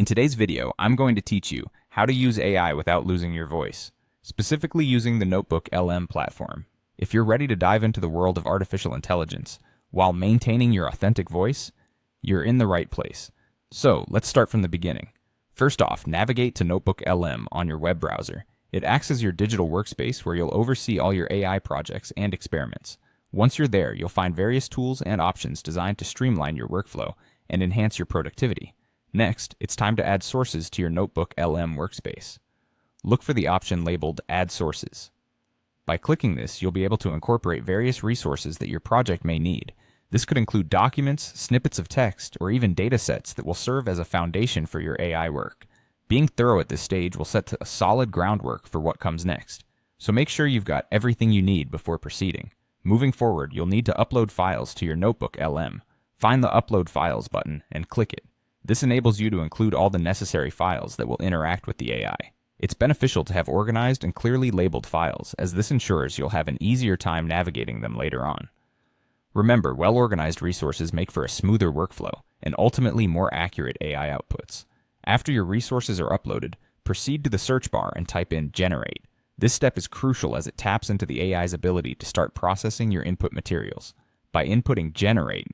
In today's video, I'm going to teach you how to use AI without losing your voice, specifically using the notebooklm platform. If you're ready to dive into the world of artificial intelligence while maintaining your authentic voice, you're in the right place. So let's start from the beginning. First off, navigate to notebooklm on your web browser. It acts as your digital workspace where you'll oversee all your AI projects and experiments. Once you're there, you'll find various tools and options designed to streamline your workflow and enhance your productivity. Next, it's time to add sources to your notebooklm workspace. Look for the option labeled Add Sources. By clicking this, you'll be able to incorporate various resources that your project may need. This could include documents, snippets of text, or even data sets that will serve as a foundation for your AI work. Being thorough at this stage will set a solid groundwork for what comes next. So make sure you've got everything you need before proceeding. Moving forward, you'll need to upload files to your notebooklm. Find the Upload Files button and click it. This enables you to include all the necessary files that will interact with the AI. It's beneficial to have organized and clearly labeled files, as this ensures you'll have an easier time navigating them later on. Remember, well-organized resources make for a smoother workflow and ultimately more accurate AI outputs. After your resources are uploaded, proceed to the search bar and type in Generate. This step is crucial as it taps into the AI's ability to start processing your input materials. By inputting Generate,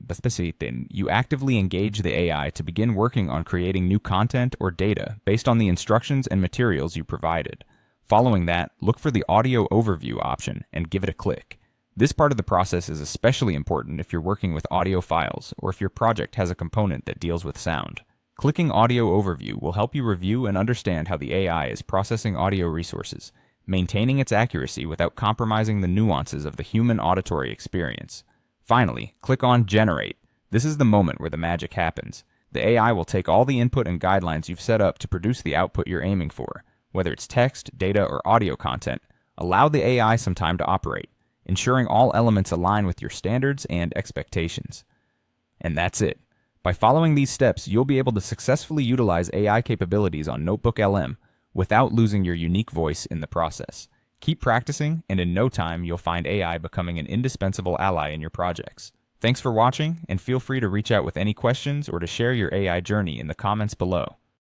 you actively engage the AI to begin working on creating new content or data based on the instructions and materials you provided. Following that, look for the Audio Overview option and give it a click. This part of the process is especially important if you're working with audio files or if your project has a component that deals with sound. Clicking Audio Overview will help you review and understand how the AI is processing audio resources, maintaining its accuracy without compromising the nuances of the human auditory experience. Finally, click on Generate. This is the moment where the magic happens. The AI will take all the input and guidelines you've set up to produce the output you're aiming for. Whether it's text, data, or audio content, allow the AI some time to operate, ensuring all elements align with your standards and expectations. And that's it. By following these steps, you'll be able to successfully utilize AI capabilities on notebooklm without losing your unique voice in the process. Keep practicing, and in no time, you'll find AI becoming an indispensable ally in your projects. Thanks for watching, and feel free to reach out with any questions or to share your AI journey in the comments below.